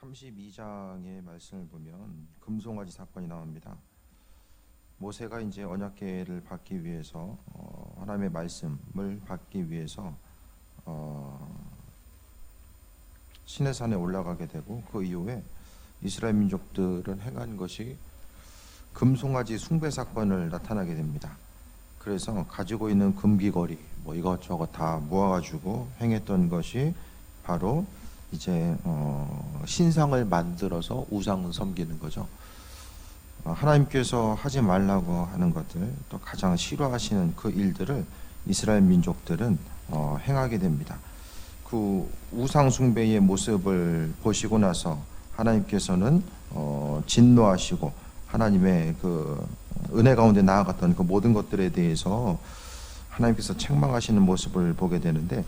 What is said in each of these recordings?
32장의 말씀을 보면 금송아지 사건이 나옵니다. 모세가 이제 언약궤를 받기 위해서 하나님의 말씀을 받기 위해서 시내산에 올라가게 되고, 그 이후에 이스라엘 민족들은 행한 것이 금송아지 숭배 사건을 나타나게 됩니다. 그래서 가지고 있는 금귀걸이 뭐 이것저것 다 모아가지고 행했던 것이 바로 이제 신상을 만들어서 우상 섬기는 거죠. 하나님께서 하지 말라고 하는 것들, 또 가장 싫어하시는 그 일들을 이스라엘 민족들은 행하게 됩니다. 그 우상 숭배의 모습을 보시고 나서 하나님께서는 진노하시고 하나님의 그 은혜 가운데 나아갔던 그 모든 것들에 대해서 하나님께서 책망하시는 모습을 보게 되는데,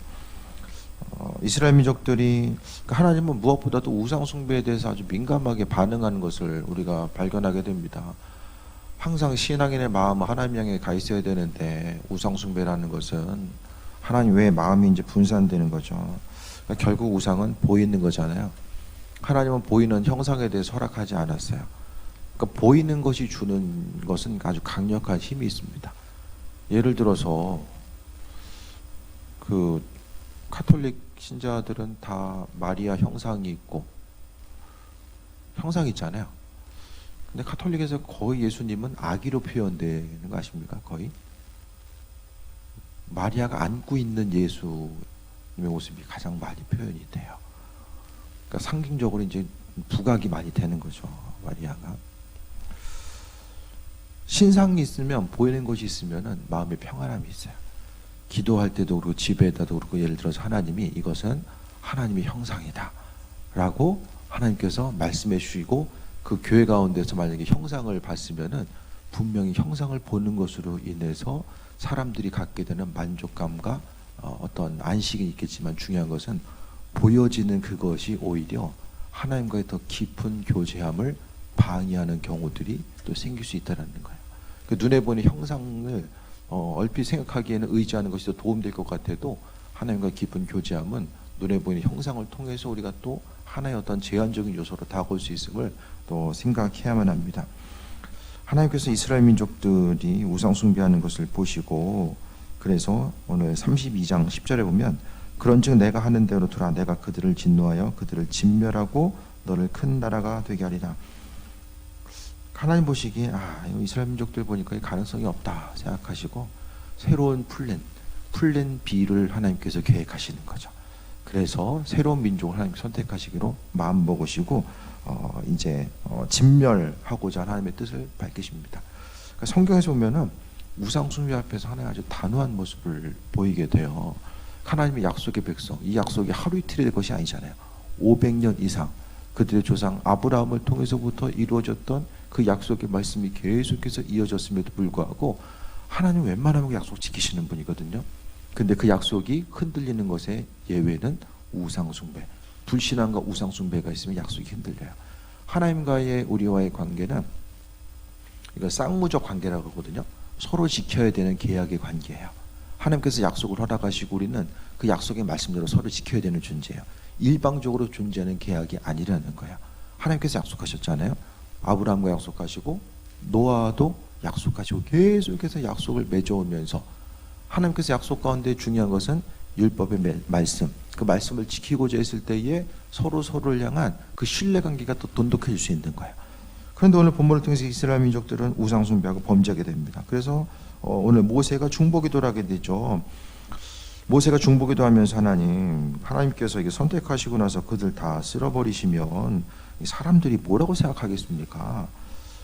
이스라엘 민족들이 하나님은 무엇보다도 우상 숭배에 대해서 아주 민감하게 반응하는 것을 우리가 발견하게 됩니다. 항상 신앙인의 마음은 하나님 향해 가 있어야 되는데, 우상 숭배라는 것은 하나님 외에 마음이 이제 분산되는 거죠. 그러니까 결국 우상은 보이는 거잖아요. 하나님은 보이는 형상에 대해서 허락하지 않았어요. 그러니까 보이는 것이 주는 것은 아주 강력한 힘이 있습니다. 예를 들어서 그 카톨릭 신자들은 다 마리아 형상이 있고 형상이 있잖아요. 근데 카톨릭에서 거의 예수님은 아기로 표현되는 거 아십니까? 거의 마리아가 안고 있는 예수님의 모습이 가장 많이 표현이 돼요. 그러니까 상징적으로 이제 부각이 많이 되는 거죠, 마리아가. 신상이 있으면, 보이는 것이 있으면은 마음에 평안함이 있어요. 기도할 때도 그렇고 집에다도 그렇고, 예를 들어서 하나님이 이것은 하나님의 형상이다 라고 하나님께서 말씀해 주시고, 그 교회 가운데서 만약에 형상을 봤으면은 분명히 형상을 보는 것으로 인해서 사람들이 갖게 되는 만족감과 어떤 안식이 있겠지만, 중요한 것은 보여지는 그것이 오히려 하나님과의 더 깊은 교제함을 방해하는 경우들이 또 생길 수 있다는 거예요. 그 눈에 보이는 형상을 얼핏 생각하기에는 의지하는 것이 더 도움될 것 같아도, 하나님과 깊은 교제함은 눈에 보이는 형상을 통해서 우리가 또 하나의 어떤 제한적인 요소로 다가올 수 있음을 또 생각해야만 합니다. 하나님께서 이스라엘 민족들이 우상 숭배하는 것을 보시고, 그래서 오늘 32장 10절에 보면, 그런즉 내가 하는 대로 두라. 내가 그들을 진노하여 그들을 진멸하고 너를 큰 나라가 되게 하리라. 하나님 보시기에 이스라엘 민족들 보니까 가능성이 없다 생각하시고, 새로운 플랜 B를 하나님께서 계획하시는 거죠. 그래서 새로운 민족을 하나님 선택하시기로 마음 먹으시고 이제 진멸하고자 하나님의 뜻을 밝히십니다. 그러니까 성경에서 보면은 우상 숭배 앞에서 하나님 아주 단호한 모습을 보이게 돼요. 하나님의 약속의 백성, 이 약속이 하루 이틀이 될 것이 아니잖아요. 500년 이상 그들의 조상 아브라함을 통해서부터 이루어졌던 그 약속의 말씀이 계속해서 이어졌음에도 불구하고, 하나님 웬만하면 약속 지키시는 분이거든요. 근데 그 약속이 흔들리는 것의 예외는 우상 숭배, 불신앙과 우상 숭배가 있으면 약속이 흔들려요. 하나님과의 우리와의 관계는 이거 쌍무적 관계라고 하거든요. 서로 지켜야 되는 계약의 관계예요. 하나님께서 약속을 허락하시고 우리는 그 약속의 말씀대로 서로 지켜야 되는 존재예요. 일방적으로 존재하는 계약이 아니라는 거예요. 하나님께서 약속하셨잖아요. 아브라함과 약속하시고 노아도 약속하시고 계속해서 약속을 맺어오면서, 하나님께서 약속 가운데 중요한 것은 율법의 말씀, 그 말씀을 지키고자 했을 때에 서로를 향한 그 신뢰관계가 또 돈독해질 수 있는 거예요. 그런데 오늘 본문을 통해서 이스라엘 민족들은 우상 숭배하고 범죄하게 됩니다. 그래서 오늘 모세가 중보기도를 하게 되죠. 모세가 중보기도 하면서 하나님께서 이게 선택하시고 나서 그들 다 쓸어버리시면 사람들이 뭐라고 생각하겠습니까?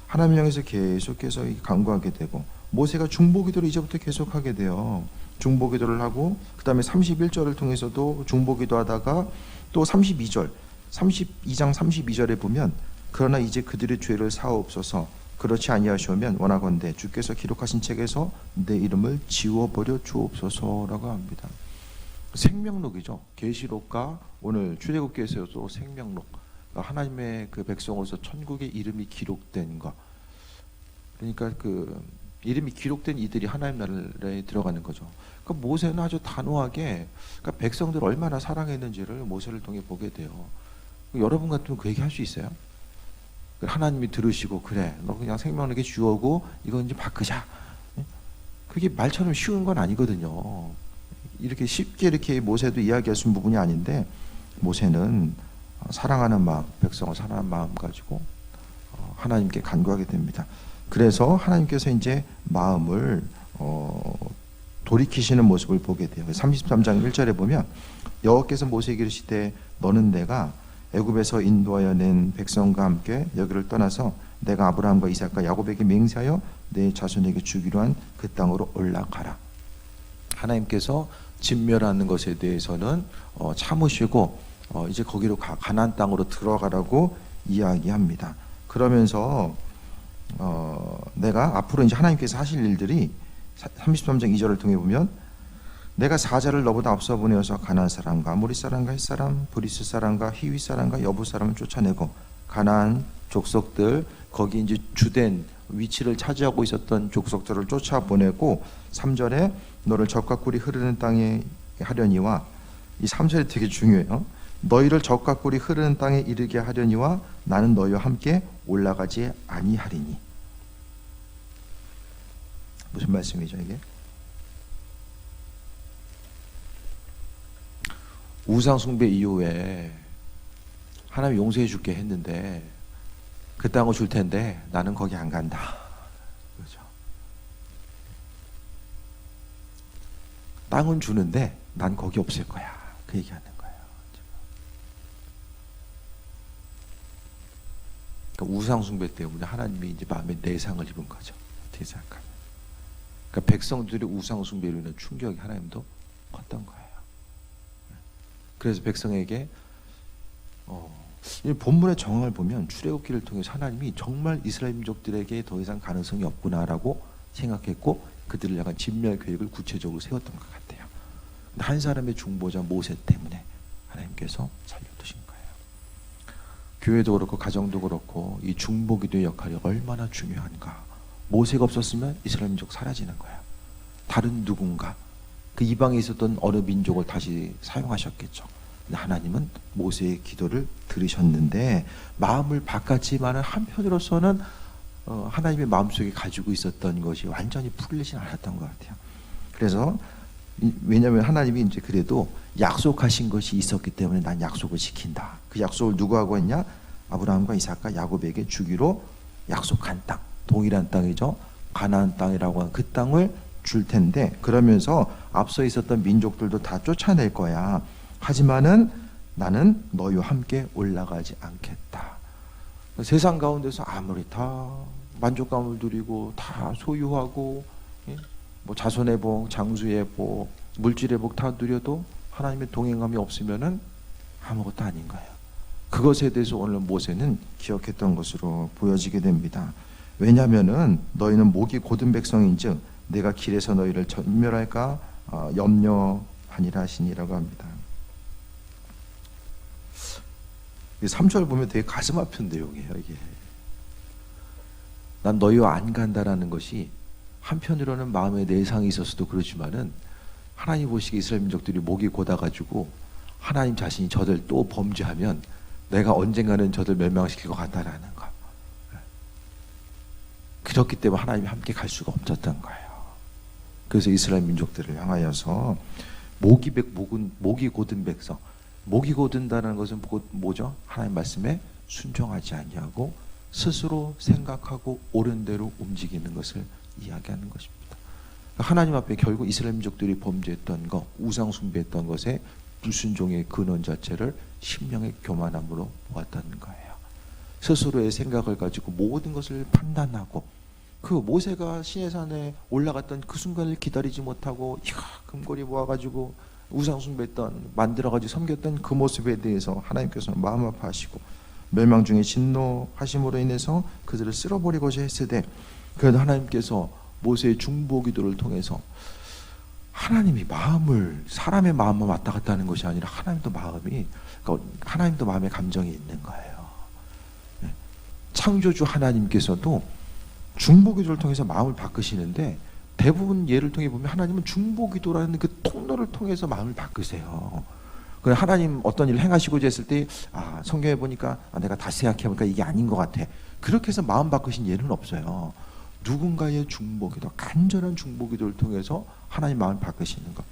하나님 향해서 계속해서 간구하게 되고, 모세가 중보기도를 이제부터 계속하게 돼요. 중보기도를 하고, 그 다음에 31절을 통해서도 중보기도 하다가 또 32장 32절에 보면, 그러나 이제 그들의 죄를 사하옵소서, 그렇지 아니하시오면 원하건대 주께서 기록하신 책에서 내 이름을 지워버려 주옵소서라고 합니다. 생명록이죠. 계시록과 오늘 출애굽기에서도 생명록, 하나님의 그 백성으로서 천국의 이름이 기록된 것, 그러니까 그 이름이 기록된 이들이 하나님 나라에 들어가는 거죠. 그러니까 모세는 아주 단호하게, 그러니까 백성들 얼마나 사랑했는지를 모세를 통해 보게 돼요. 여러분 같으면 그 얘기 할 수 있어요? 하나님이 들으시고 그래 너 그냥 생명력에 주어고 이건 이제 바꾸자. 그게 말처럼 쉬운 건 아니거든요. 이렇게 쉽게 이렇게 모세도 이야기할 수 있는 부분이 아닌데 모세는 사랑하는 마음, 백성을 사랑하는 마음 가지고 하나님께 간구하게 됩니다. 그래서 하나님께서 이제 마음을 돌이키시는 모습을 보게 돼요. 33장 1절에 보면 여호와께서 모세에게 이르시되 너는 내가 애굽에서 인도하여 낸 백성과 함께 여기를 떠나서 내가 아브라함과 이삭과 야곱에게 맹세하여 내 자손에게 주기로 한 그 땅으로 올라가라. 하나님께서 진멸하는 것에 대해서는 참으시고 이제 거기로 가나안 땅으로 들어가라고 이야기합니다. 그러면서 내가 앞으로 이제 하나님께서 하실 일들이 33장 2절을 통해 보면 내가 사자를 너보다 앞서 보내어서 가나안 사람과 아모리 사람과 헷 사람, 브리스 사람과 히위 사람과 여부 사람을 쫓아내고 가나안 족속들 거기 이제 주된 위치를 차지하고 있었던 족속들을 쫓아보내고 3절에 너를 적과 꿀이 흐르는 땅에 하려니와 이 3절이 되게 중요해요. 너희를 적과 꿀이 흐르는 땅에 이르게 하려니와 나는 너희와 함께 올라가지 아니하리니. 무슨 말씀이죠 이게? 우상 숭배 이후에 하나님 용서해 줄게 했는데 그 땅을 줄 텐데 나는 거기 안 간다. 그렇죠? 땅은 주는데 난 거기 없을 거야. 그 얘기하는 거예요. 그러니까 우상 숭배 때문에 하나님이 이제 마음에 내상을 입은 거죠. 어떻게 생각하면? 그러니까 백성들이 우상 숭배로 인한 충격이 하나님도 컸던 거예요. 그래서 백성에게 이 본문의 정황을 보면 출애굽기를 통해서 하나님이 정말 이스라엘 민족들에게 더 이상 가능성이 없구나라고 생각했고 그들을 향한 진멸 계획을 구체적으로 세웠던 것 같아요. 한 사람의 중보자 모세 때문에 하나님께서 살려두신 거예요. 교회도 그렇고 가정도 그렇고 이 중보기도의 역할이 얼마나 중요한가. 모세가 없었으면 이스라엘 민족 사라지는 거예요. 다른 누군가 그 이방에 있었던 어느 민족을 다시 사용하셨겠죠. 근데 하나님은 모세의 기도를 들으셨는데 마음을 바꿨지만 한편으로서는 하나님의 마음속에 가지고 있었던 것이 완전히 풀리진 않았던 것 같아요. 그래서 왜냐하면 하나님이 이제 그래도 약속하신 것이 있었기 때문에 난 약속을 지킨다. 그 약속을 누구하고 했냐? 아브라함과 이삭과 야곱에게 주기로 약속한 땅, 동일한 땅이죠. 가나안 땅이라고 하는 그 땅을 줄 텐데 그러면서 앞서 있었던 민족들도 다 쫓아낼 거야. 하지만은 나는 너희와 함께 올라가지 않겠다. 세상 가운데서 아무리 다 만족감을 누리고 다 소유하고 뭐 자손의 복, 장수의 복, 물질의 복 다 누려도 하나님의 동행감이 없으면은 아무것도 아닌 거예요. 그것에 대해서 오늘 모세는 기억했던 것으로 보여지게 됩니다. 왜냐하면은 너희는 목이 곧은 백성인즉 내가 길에서 너희를 전멸할까 염려하니라 하시니라고 합니다. 3절 보면 되게 가슴 아픈 내용이에요. 이게 난 너희와 안 간다라는 것이 한편으로는 마음에 내상이 있어서도 그렇지만은 하나님 보시기에 이스라엘 민족들이 목이 곧아가지고 하나님 자신이 저들 또 범죄하면 내가 언젠가는 저들 멸망시킬 것 같다라는 거. 그렇기 때문에 하나님이 함께 갈 수가 없었던 거예요. 그래서 이스라엘 민족들을 향하여서 목이 곧은 백성, 목이 곧은다는 것은 뭐죠? 하나님 말씀에 순종하지 아니하고 스스로 생각하고 옳은 대로 움직이는 것을 이야기하는 것입니다. 하나님 앞에 결국 이스라엘 민족들이 범죄했던 것, 우상 숭배했던 것에 불순종의 근원 자체를 심령의 교만함으로 보았다는 거예요. 스스로의 생각을 가지고 모든 것을 판단하고 그 모세가 시내산에 올라갔던 그 순간을 기다리지 못하고 금고리 모아가지고 우상 숭배했던 만들어가지고 섬겼던 그 모습에 대해서 하나님께서는 마음 아파하시고 멸망 중에 진노하심으로 인해서 그들을 쓸어버리고자 했을 때 그래도 하나님께서 모세의 중보기도를 통해서 하나님이 사람의 마음만 왔다 갔다 하는 것이 아니라 하나님도 마음에 감정이 있는 거예요. 창조주 하나님께서도 중보기도를 통해서 마음을 바꾸시는데 대부분 예를 통해 보면 하나님은 중보기도라는 그 통로를 통해서 마음을 바꾸세요. 그 하나님 어떤 일을 행하시고자 했을 때 성경에 보니까 내가 다시 생각해보니까 이게 아닌 것 같아. 그렇게 해서 마음 바꾸신 예는 없어요. 누군가의 중보기도, 간절한 중보기도를 통해서 하나님 마음을 바꾸시는 것.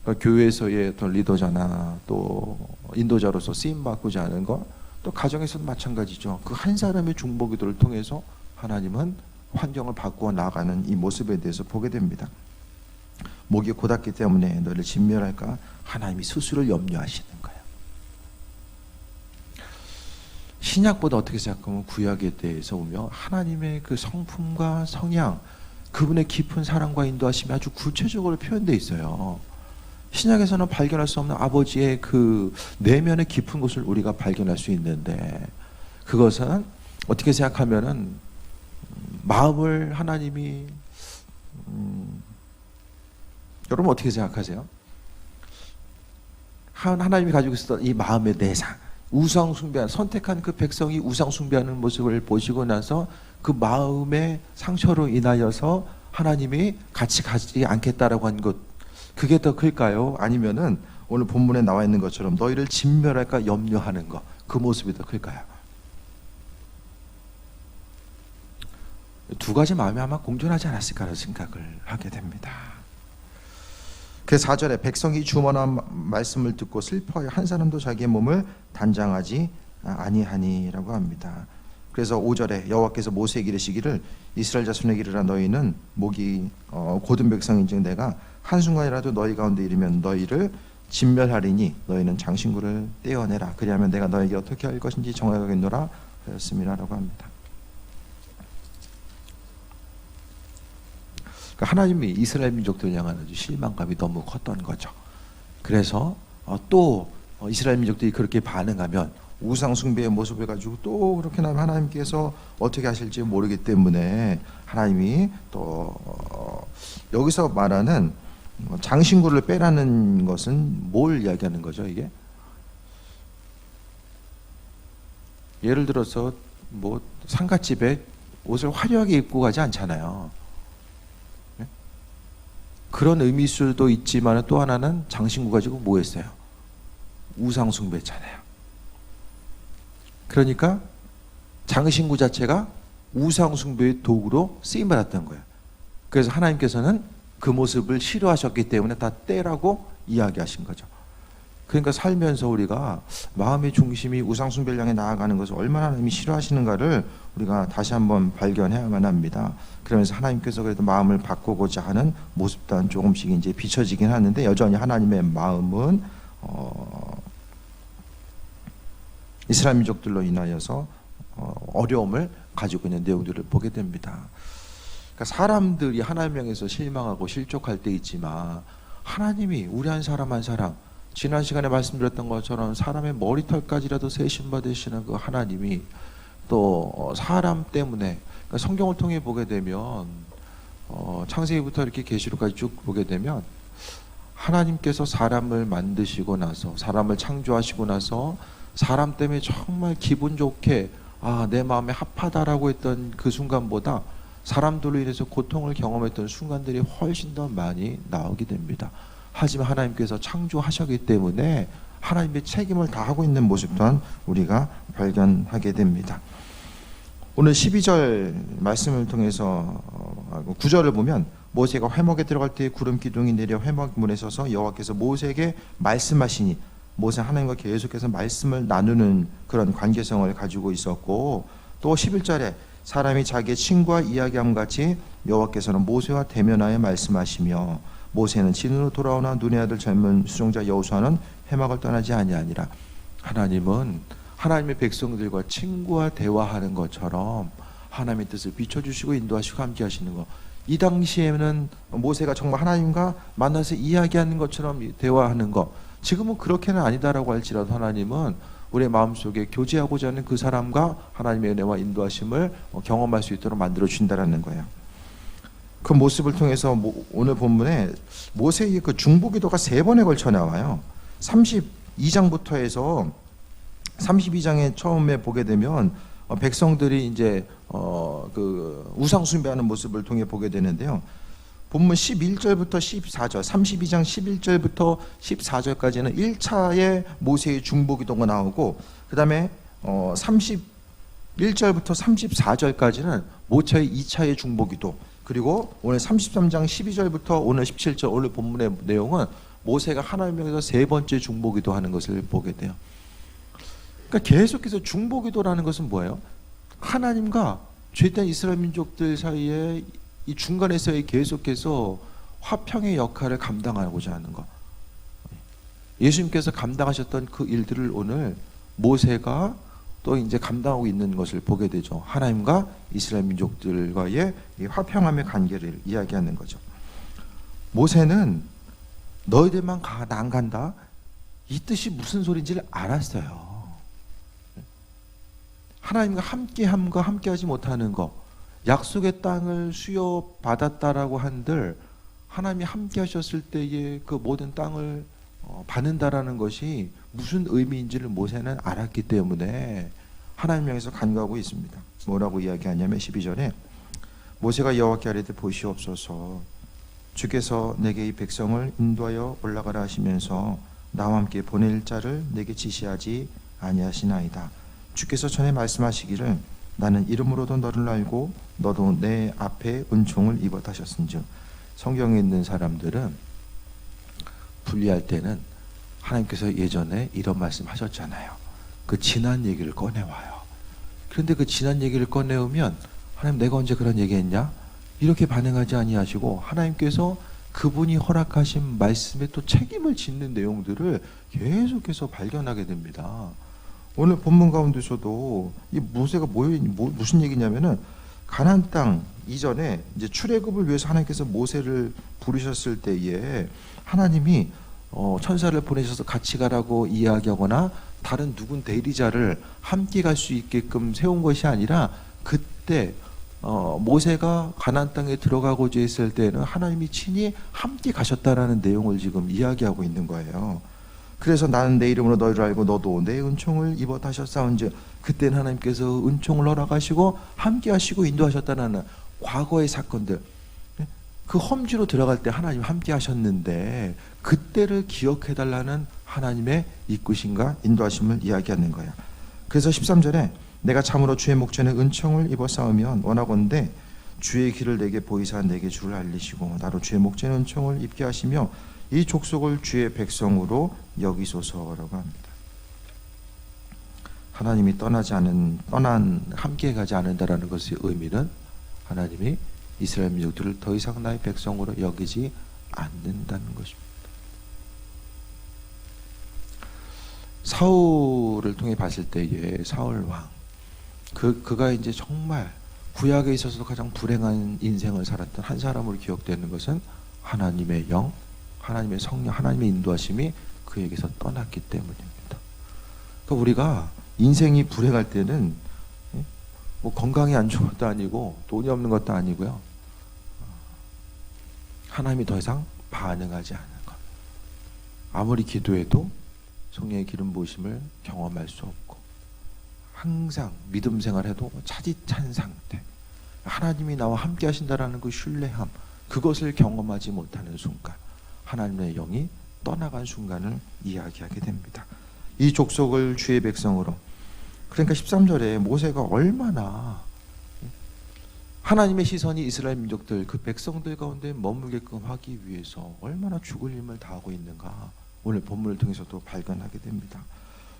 그러니까 교회에서의 어떤 리더자나 또 인도자로서 쓰임 바꾸지 않은 것, 또 가정에서도 마찬가지죠. 그 한 사람의 중보기도를 통해서 하나님은 환경을 바꾸어 나가는 이 모습에 대해서 보게 됩니다. 목이 곧았기 때문에 너를 진멸할까? 하나님이 스스로를 염려하시는 거예요. 신약보다 어떻게 생각하면 구약에 대해서 보면 하나님의 그 성품과 성향, 그분의 깊은 사랑과 인도하심이 아주 구체적으로 표현되어 있어요. 신약에서는 발견할 수 없는 아버지의 그 내면의 깊은 곳을 우리가 발견할 수 있는데, 그것은 어떻게 생각하면은 마음을 하나님이 여러분 어떻게 생각하세요? 하나님이 가지고 있었던 이 마음의 내상, 우상 숭배하는, 선택한 그 백성이 우상 숭배하는 모습을 보시고 나서 그 마음의 상처로 인하여서 하나님이 같이 가지 않겠다라고 한 것, 그게 더 클까요? 아니면은 오늘 본문에 나와 있는 것처럼 너희를 진멸할까 염려하는 것, 그 모습이 더 클까요? 두 가지 마음이 아마 공존하지 않았을까라는 생각을 하게 됩니다. 그 4절에 백성이 주문한 말씀을 듣고 슬퍼하여 한 사람도 자기의 몸을 단장하지 아니하니라고 합니다. 그래서 5절에 여호와께서 모세에게 이르시기를 이스라엘 자손에게 이르라 너희는 목이 곧은 백성인즉 내가 한순간이라도 너희 가운데 이르면 너희를 진멸하리니 너희는 장신구를 떼어내라. 그리하면 내가 너에게 어떻게 할 것인지 정하겠노라 하였음이라고 합니다. 그러니까 하나님이 이스라엘 민족들을 향한 실망감이 너무 컸던 거죠. 그래서 또 이스라엘 민족들이 그렇게 반응하면 우상 숭배의 모습을 가지고 또 그렇게 나면 하나님께서 어떻게 하실지 모르기 때문에 하나님이 또 여기서 말하는 장신구를 빼라는 것은 뭘 이야기하는 거죠, 이게? 예를 들어서 뭐 상갓집에 옷을 화려하게 입고 가지 않잖아요. 그런 의미일 수도 있지만 또 하나는 장신구 가지고 뭐 했어요? 우상 숭배했잖아요. 그러니까 장신구 자체가 우상 숭배의 도구로 쓰임 받았던 거예요. 그래서 하나님께서는 그 모습을 싫어하셨기 때문에 다 떼라고 이야기하신 거죠. 그러니까 살면서 우리가 마음의 중심이 우상 숭배를 향해 나아가는 것을 얼마나 하나님이 싫어하시는가를 우리가 다시 한번 발견해야만 합니다. 그러면서 하나님께서 그래도 마음을 바꾸고자 하는 모습 또한 조금씩 이제 비춰지긴 하는데, 여전히 하나님의 마음은 이스라엘 민족들로 인하여서 어려움을 가지고 있는 내용들을 보게 됩니다. 그러니까 사람들이 하나님 향해서 실망하고 실족할 때 있지만 하나님이 우리 한 사람 한 사람, 지난 시간에 말씀드렸던 것처럼 사람의 머리털까지라도 세심 받으시는 그 하나님이 또 사람 때문에, 그러니까 성경을 통해 보게 되면 창세기부터 이렇게 계시록까지 쭉 보게 되면 하나님께서 사람을 만드시고 나서, 사람을 창조하시고 나서 사람 때문에 정말 기분 좋게 내 마음에 합하다라고 했던 그 순간보다 사람들로 인해서 고통을 경험했던 순간들이 훨씬 더 많이 나오게 됩니다. 하지만 하나님께서 창조하셨기 때문에 하나님의 책임을 다하고 있는 모습 또한 우리가 발견하게 됩니다. 오늘 12절 말씀을 통해서 9절을 보면 모세가 회막에 들어갈 때 구름 기둥이 내려 회막문에 서서 여호와께서 모세에게 말씀하시니, 모세 하나님과 계속해서 말씀을 나누는 그런 관계성을 가지고 있었고, 또 11절에 사람이 자기의 친구와 이야기함 같이 여호와께서는 모세와 대면하여 말씀하시며, 모세는 진으로 돌아오나 눈의 아들 젊은 수종자 여호수아는 회막을 떠나지 아니하니라. 하나님은 하나님의 백성들과 친구와 대화하는 것처럼 하나님의 뜻을 비춰주시고 인도하시고 함께 하시는 것. 이 당시에는 모세가 정말 하나님과 만나서 이야기하는 것처럼 대화하는 것, 지금은 그렇게는 아니다라고 할지라도 하나님은 우리의 마음속에 교제하고자 하는 그 사람과 하나님의 은혜와 인도하심을 경험할 수 있도록 만들어 준다라는 거예요. 그 모습을 통해서 오늘 본문에 모세의 그 중보기도가 3번에 걸쳐 나와요. 32장부터 해서 32장에 처음에 보게 되면 백성들이 이제 그 우상 숭배하는 모습을 통해 보게 되는데요. 본문 11절부터 14절, 32장 11절부터 14절까지는 1차의 모세의 중보기도가 나오고, 그 다음에 31절부터 34절까지는 모세의 2차의 중보기도, 그리고 오늘 33장 12절부터 오늘 17절 오늘 본문의 내용은 모세가 하나님 명에서 세 번째 중보기도 하는 것을 보게 돼요. 그러니까 계속해서 중보기도라는 것은 뭐예요? 하나님과 죄된 이스라엘 민족들 사이에 이 중간에서의 계속해서 화평의 역할을 감당하고자 하는 것. 예수님께서 감당하셨던 그 일들을 오늘 모세가 또 이제 감당하고 있는 것을 보게 되죠. 하나님과 이스라엘 민족들과의 이 화평함의 관계를 이야기하는 거죠. 모세는 너희들만 가, 난 간다. 이 뜻이 무슨 소리인지를 알았어요. 하나님과 함께함과 함께하지 못하는 것, 약속의 땅을 수여받았다라고 한들 하나님이 함께하셨을 때에 그 모든 땅을 받는다라는 것이 무슨 의미인지를 모세는 알았기 때문에 하나님 향해서 간구하고 있습니다. 뭐라고 이야기하냐면 12절에 모세가 여호와께 아뢰되 보시옵소서 주께서 내게 이 백성을 인도하여 올라가라 하시면서 나와 함께 보낼 자를 내게 지시하지 아니하시나이다. 주께서 전에 말씀하시기를 나는 이름으로도 너를 알고 너도 내 앞에 은총을 입었다 하셨은즉, 성경에 있는 사람들은 분리할 때는 하나님께서 예전에 이런 말씀 하셨잖아요. 그 지난 얘기를 꺼내와요. 그런데 그 지난 얘기를 꺼내오면 하나님 내가 언제 그런 얘기했냐? 이렇게 반응하지 아니하시고 하나님께서 그분이 허락하신 말씀에 또 책임을 짓는 내용들을 계속해서 발견하게 됩니다. 오늘 본문 가운데서도 이 모세가 무슨 얘기냐면은 가나안 땅 이전에 이제 출애굽을 위해서 하나님께서 모세를 부르셨을 때에 하나님이 천사를 보내셔서 같이 가라고 이야기하거나 다른 누군 대리자를 함께 갈 수 있게끔 세운 것이 아니라 그때 모세가 가나안 땅에 들어가고자 했을 때는 하나님이 친히 함께 가셨다라는 내용을 지금 이야기하고 있는 거예요. 그래서 나는 내 이름으로 너희를 알고 너도 내 은총을 입었다 하셨사온즉, 그때는 하나님께서 은총을 허락하시고 함께 하시고 인도하셨다는 과거의 사건들, 그 험지로 들어갈 때 하나님 함께 하셨는데 그때를 기억해달라는 하나님의 이끄심과 인도하심을 이야기하는 거야. 그래서 13절에 내가 참으로 주의 목전에 은총을 입어 싸우면 원하건대 주의 길을 내게 보이사 내게 주를 알리시고 나로 주의 목전에 은총을 입게 하시며 이 족속을 주의 백성으로 여기소서라고 합니다. 하나님이 함께 가지 않는다라는 것의 의미는 하나님이 이스라엘 민족들을 더 이상 나의 백성으로 여기지 않는다는 것입니다. 사울을 통해 봤을 때에 사울 왕, 그가 이제 정말 구약에 있어서도 가장 불행한 인생을 살았던 한 사람으로 기억되는 것은 하나님의 영, 하나님의 성령, 하나님의 인도하심이 그에게서 떠났기 때문입니다. 그러니까 우리가 인생이 불행할 때는 뭐 건강이 안 좋은 것도 아니고 돈이 없는 것도 아니고요. 하나님이 더 이상 반응하지 않는 것. 아무리 기도해도 성령의 기름 부으심을 경험할 수 없고 항상 믿음 생활해도 차디찬 상태. 하나님이 나와 함께 하신다라는 그 신뢰함, 그것을 경험하지 못하는 순간 하나님의 영이 떠나간 순간을 이야기하게 됩니다. 이 족속을 주의 백성으로. 그러니까 13절에 모세가 얼마나 하나님의 시선이 이스라엘 민족들 그 백성들 가운데 머물게끔 하기 위해서 얼마나 죽을 힘을 다하고 있는가 오늘 본문을 통해서도 발견하게 됩니다.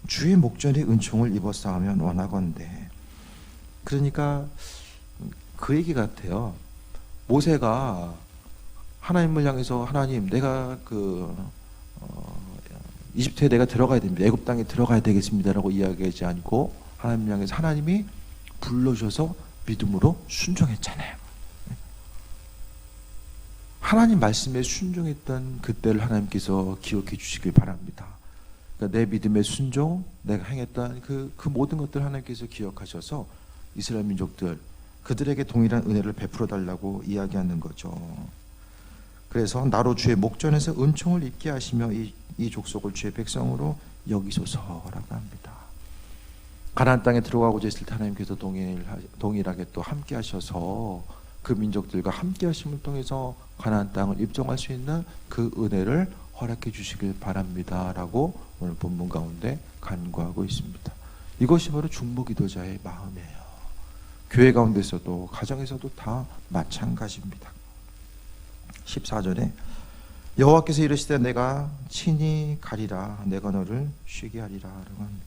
주의 목전에 은총을 입어 싸우면 원하건대. 그러니까 그 얘기 같아요. 모세가 하나님을 향해서 하나님 내가 이집트에 내가 들어가야 됩니다. 애굽 땅에 들어가야 되겠습니다라고 이야기하지 않고 하나님 향해서 하나님이 불러줘서 믿음으로 순종했잖아요. 하나님 말씀에 순종했던 그때를 하나님께서 기억해 주시길 바랍니다. 그러니까 내 믿음의 순종, 내가 행했던 그 모든 것들 하나님께서 기억하셔서 이스라엘 민족들 그들에게 동일한 은혜를 베풀어 달라고 이야기하는 거죠. 그래서 나로 주의 목전에서 은총을 입게 하시며 이 족속을 주의 백성으로 여기소서라고 합니다. 가나안 땅에 들어가고자 했을 때 하나님께서 동일하게 또 함께 하셔서 그 민족들과 함께 하심을 통해서 가나안 땅을 입정할 수 있는 그 은혜를 허락해 주시길 바랍니다라고 오늘 본문 가운데 간구하고 있습니다. 이것이 바로 중보기도자의 마음이에요. 교회 가운데서도 가정에서도 다 마찬가지입니다. 14절에 여호와께서 이르시되 내가 친히 가리라 내가 너를 쉬게 하리라 라고 합니다.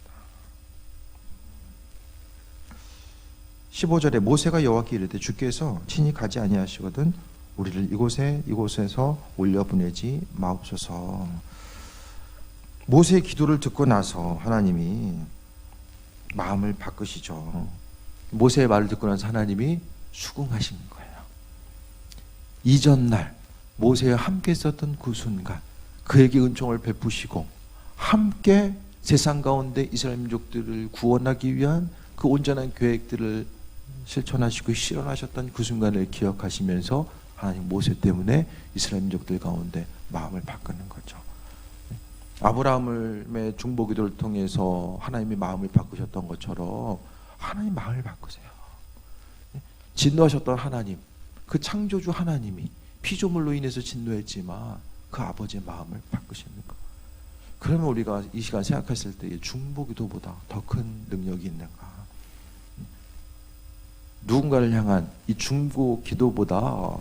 15절에 모세가 여호와께 이르되 주께서 친히 가지 아니하시거든 우리를 이곳에서 올려보내지 마옵소서. 모세의 기도를 듣고 나서 하나님이 마음을 바꾸시죠. 모세의 말을 듣고 나서 하나님이 수긍하신 거예요. 이전날 모세와 함께 있었던 그 순간 그에게 은총을 베푸시고 함께 세상 가운데 이스라엘 민족들을 구원하기 위한 그 온전한 계획들을 실천하시고 실현하셨던 그 순간을 기억하시면서 하나님 모세 때문에 이스라엘 민족들 가운데 마음을 바꾸는 거죠. 아브라함의 중보기도를 통해서 하나님이 마음을 바꾸셨던 것처럼 하나님 마음을 바꾸세요. 진노하셨던 하나님, 그 창조주 하나님이 피조물로 인해서 진노했지만 그 아버지의 마음을 바꾸시는 거. 그러면 우리가 이 시간 생각했을 때 중보기도보다 더 큰 능력이 있는가? 누군가를 향한 이 중보기도보다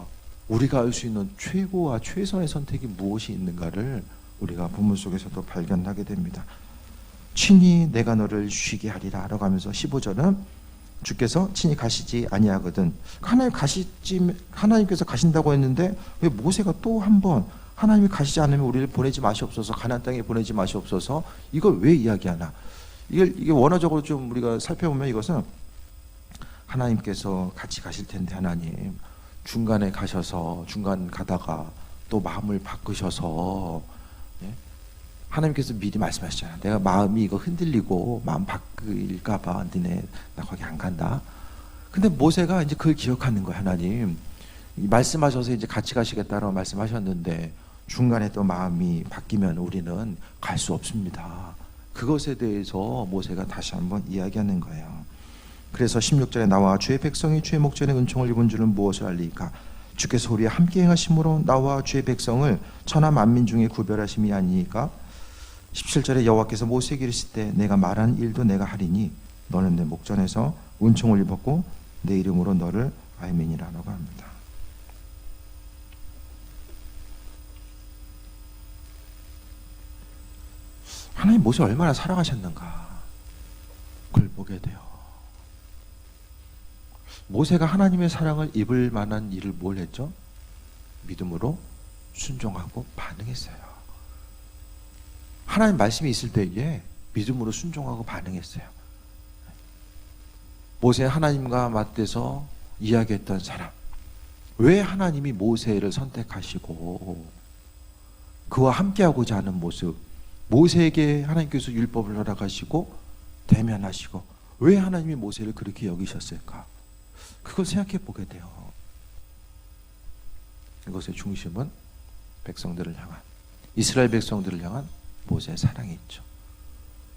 우리가 할 수 있는 최고와 최선의 선택이 무엇이 있는가를 우리가 본문 속에서도 발견하게 됩니다. 친히 내가 너를 쉬게 하리라 라고 하면서 15절은 주께서 친히 가시지 아니하거든. 하나님께서 가신다고 했는데 왜 모세가 또 한 번 하나님이 가시지 않으면 우리를 보내지 마시옵소서, 가나안 땅에 보내지 마시옵소서, 이걸 왜 이야기하나? 이게 원어적으로 좀 우리가 살펴보면 이것은 하나님께서 같이 가실 텐데 하나님 중간에 가셔서 중간 가다가 또 마음을 바꾸셔서 하나님께서 미리 말씀하시잖아요. 내가 마음이 이거 흔들리고 마음 바뀔까봐 너네 나 거기 안 간다. 근데 모세가 이제 그걸 기억하는 거야. 하나님 말씀하셔서 이제 같이 가시겠다라고 말씀하셨는데 중간에 또 마음이 바뀌면 우리는 갈 수 없습니다. 그것에 대해서 모세가 다시 한번 이야기하는 거예요. 그래서 16절에 나와 주의 백성이 주의 목전에 은총을 입은 줄은 무엇을 알리까? 주께서 우리와 함께 행하심으로 나와 주의 백성을 천하 만민 중에 구별하심이 아니니까? 17절에 여호와께서 모세에게 이르시되 내가 말한 일도 내가 하리니 너는 내 목전에서 은총을 입었고 내 이름으로 너를 알미니라라고 합니다. 하나님 모세 얼마나 사랑하셨는가 그걸 보게 돼요. 모세가 하나님의 사랑을 입을 만한 일을 뭘 했죠? 믿음으로 순종하고 반응했어요. 하나님 말씀이 있을 때에 믿음으로 순종하고 반응했어요. 모세 하나님과 맞대서 이야기했던 사람, 왜 하나님이 모세를 선택하시고 그와 함께하고자 하는 모습, 모세에게 하나님께서 율법을 허락하시고 대면하시고 왜 하나님이 모세를 그렇게 여기셨을까? 그걸 생각해 보게 돼요. 이것의 중심은 백성들을 향한, 이스라엘 백성들을 향한 모세의 사랑이 있죠.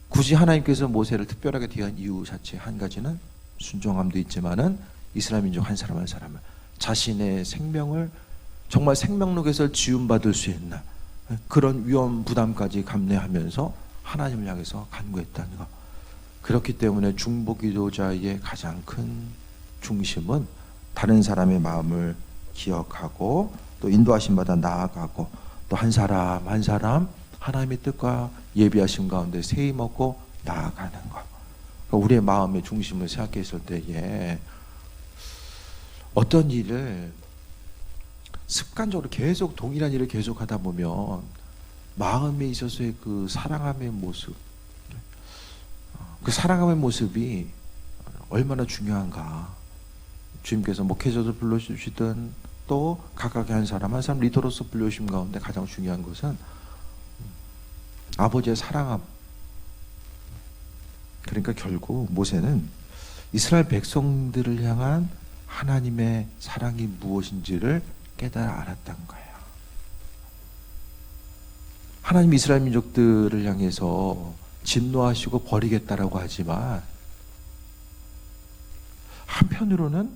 굳이 하나님께서 모세를 특별하게 대한 이유 자체 한 가지는 순종함도 있지만은 이스라엘 민족 한 사람 한 사람을 자신의 생명을 정말 생명록에서 지움받을 수 있는 그런 위험 부담까지 감내하면서 하나님을 향해서 간구했다는 것. 그렇기 때문에 중보기도자의 가장 큰 중심은 다른 사람의 마음을 기억하고 또 인도하심 받아 나아가고 또 한 사람 한 사람 하나님의 뜻과 예비하심 가운데 세임 얻고 나아가는 것. 그러니까 우리의 마음의 중심을 생각했을 때에 어떤 일을 습관적으로 계속 동일한 일을 계속하다 보면 마음에 있어서의 그 사랑함의 모습, 그 사랑함의 모습이 얼마나 중요한가. 주님께서 목회자도 불러주시든 또 각각의 한 사람 한 사람 리더로서 불러주심 가운데 가장 중요한 것은 아버지의 사랑함. 그러니까 결국 모세는 이스라엘 백성들을 향한 하나님의 사랑이 무엇인지를 깨달아 알았던 거예요. 하나님 이스라엘 민족들을 향해서 진노하시고 버리겠다라고 하지만 한편으로는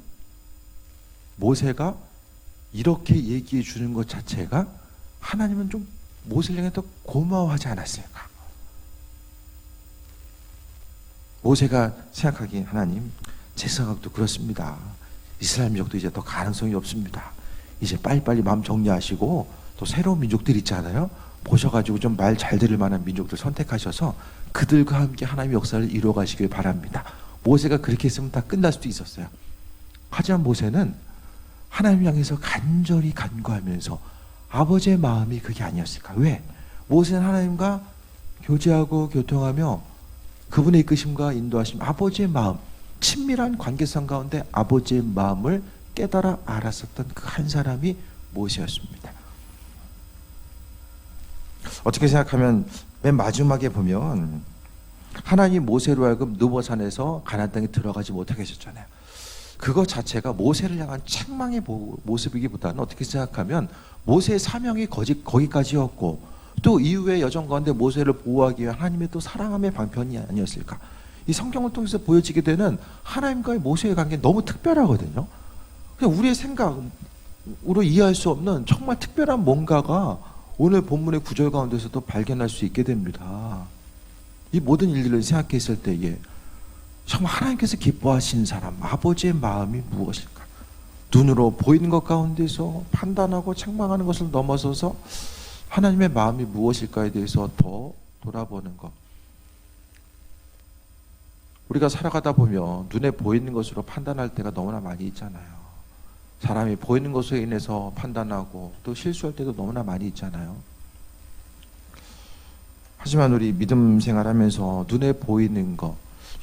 모세가 이렇게 얘기해 주는 것 자체가 하나님은 좀 모세를 향해 더 고마워하지 않았을까? 모세가 생각하기에 하나님, 제 생각도 그렇습니다. 이스라엘 민족도 이제 더 가능성이 없습니다. 이제 빨리빨리 마음 정리하시고 또 새로운 민족들 있잖아요. 보셔가지고 좀 말 잘 들을 만한 민족들 선택하셔서 그들과 함께 하나님의 역사를 이루어 가시길 바랍니다. 모세가 그렇게 했으면 다 끝날 수도 있었어요. 하지만 모세는 하나님 향해서 간절히 간구하면서 아버지의 마음이 그게 아니었을까? 왜? 모세는 하나님과 교제하고 교통하며 그분의 이끄심과 인도하심, 아버지의 마음, 친밀한 관계성 가운데 아버지의 마음을 깨달아 알았었던 그 한 사람이 모세였습니다. 어떻게 생각하면 맨 마지막에 보면 하나님 모세로 하여금 느보산에서 가나안 땅에 들어가지 못하게 하셨잖아요. 그것 자체가 모세를 향한 책망의 모습이기보다는 어떻게 생각하면 모세의 사명이 거기까지였고 또 이후의 여정 가운데 모세를 보호하기 위한 하나님의 또 사랑함의 방편이 아니었을까. 이 성경을 통해서 보여지게 되는 하나님과의 모세의 관계는 너무 특별하거든요. 그냥 우리의 생각으로 이해할 수 없는 정말 특별한 뭔가가 오늘 본문의 구절 가운데서도 발견할 수 있게 됩니다. 이 모든 일들을 생각했을 때에 정말 하나님께서 기뻐하시는 사람, 아버지의 마음이 무엇일까? 눈으로 보이는 것 가운데서 판단하고 책망하는 것을 넘어서서 하나님의 마음이 무엇일까에 대해서 더 돌아보는 것. 우리가 살아가다 보면 눈에 보이는 것으로 판단할 때가 너무나 많이 있잖아요. 사람이 보이는 것으로 인해서 판단하고 또 실수할 때도 너무나 많이 있잖아요. 하지만 우리 믿음 생활하면서 눈에 보이는 것,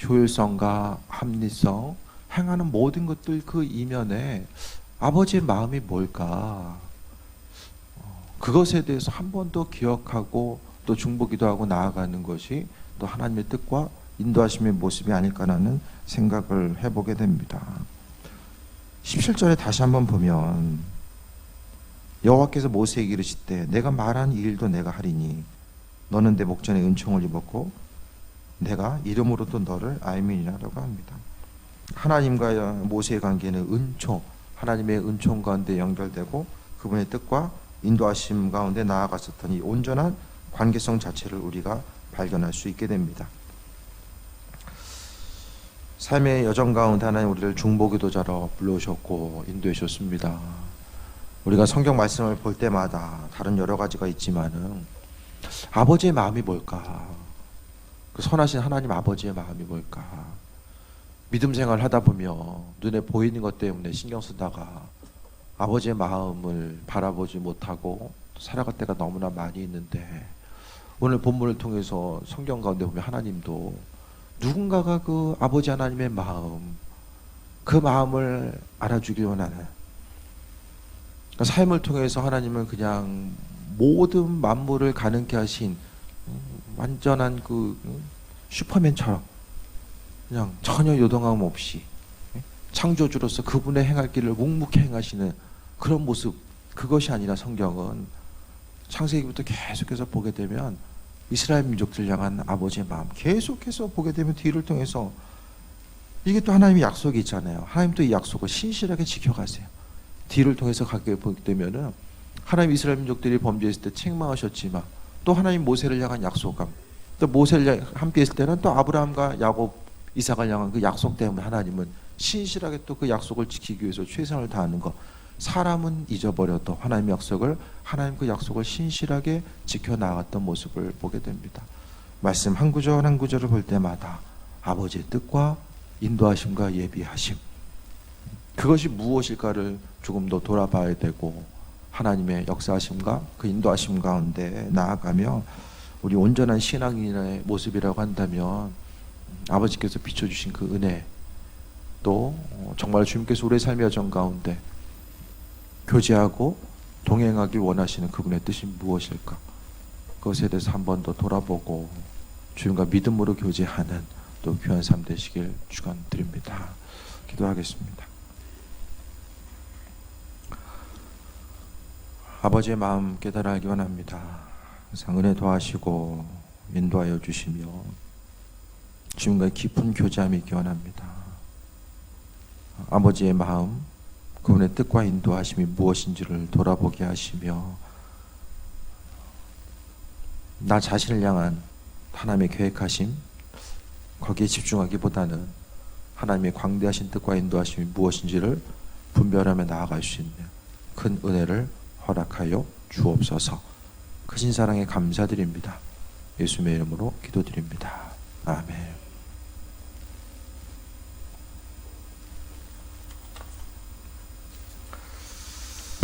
효율성과 합리성, 행하는 모든 것들 그 이면에 아버지의 마음이 뭘까? 그것에 대해서 한 번 더 기억하고 또 중보기도하고 나아가는 것이 또 하나님의 뜻과 인도하심의 모습이 아닐까라는 생각을 해보게 됩니다. 17절에 다시 한번 보면 여호와께서 모세에게 이르시되 내가 말한 이 일도 내가 하리니 너는 내 목전에 은총을 입었고 내가 이름으로도 너를 알미니라라고 합니다. 하나님과 모세의 관계는 은총, 하나님의 은총 가운데 연결되고 그분의 뜻과 인도하심 가운데 나아갔었던 이 온전한 관계성 자체를 우리가 발견할 수 있게 됩니다. 삶의 여정 가운데 하나님 우리를 중보기도자로 불러오셨고 인도해 주셨습니다. 우리가 성경 말씀을 볼 때마다 다른 여러 가지가 있지만은 아버지의 마음이 뭘까? 그 선하신 하나님 아버지의 마음이 뭘까? 믿음 생활을 하다 보면 눈에 보이는 것 때문에 신경 쓰다가 아버지의 마음을 바라보지 못하고 살아갈 때가 너무나 많이 있는데 오늘 본문을 통해서 성경 가운데 보면 하나님도 누군가가 그 아버지 하나님의 마음, 그 마음을 알아주길 원하는 그러니까 삶을 통해서 하나님은 그냥 모든 만물을 가능케 하신 완전한 그 슈퍼맨처럼 그냥 전혀 요동함 없이 창조주로서 그분의 행할 길을 묵묵히 행하시는 그런 모습, 그것이 아니라 성경은 창세기부터 계속해서 보게 되면 이스라엘 민족들 향한 아버지의 마음 계속해서 보게 되면 뒤를 통해서 이게 또 하나님의 약속이 있잖아요. 하나님 또 이 약속을 신실하게 지켜가세요. 뒤를 통해서 가게 보게 되면은 하나님 이스라엘 민족들이 범죄했을 때 책망하셨지만 또 하나님 모세를 향한 약속감, 또 모세를 함께 했을 때는 또 아브라함과 야곱, 이삭을 향한 그 약속 때문에 하나님은 신실하게 또 그 약속을 지키기 위해서 최선을 다하는 것. 사람은 잊어버려도 하나님의 약속을, 하나님 그 약속을 신실하게 지켜나갔던 모습을 보게 됩니다. 말씀 한 구절 한 구절을 볼 때마다 아버지의 뜻과 인도하심과 예비하심, 그것이 무엇일까를 조금 더 돌아봐야 되고 하나님의 역사하심과 그 인도하심 가운데 나아가며 우리 온전한 신앙인의 모습이라고 한다면 아버지께서 비춰주신 그 은혜, 또 정말 주님께서 우리의 삶의 여정 가운데 교제하고 동행하길 원하시는 그분의 뜻이 무엇일까? 그것에 대해서 한 번 더 돌아보고 주님과 믿음으로 교제하는 또 귀한 삶 되시길 축원드립니다. 기도하겠습니다. 아버지의 마음 깨달아 알기 원합니다. 항상 은혜 도하시고 인도하여 주시며 주님과의 깊은 교제함이 있기 원합니다. 아버지의 마음, 그분의 뜻과 인도하심이 무엇인지를 돌아보게 하시며 나 자신을 향한 하나님의 계획하심 거기에 집중하기보다는 하나님의 광대하신 뜻과 인도하심이 무엇인지를 분별하며 나아갈 수 있는 큰 은혜를 허락하여 주옵소서. 크신 사랑에 감사드립니다. 예수님의 이름으로 기도드립니다. 아멘.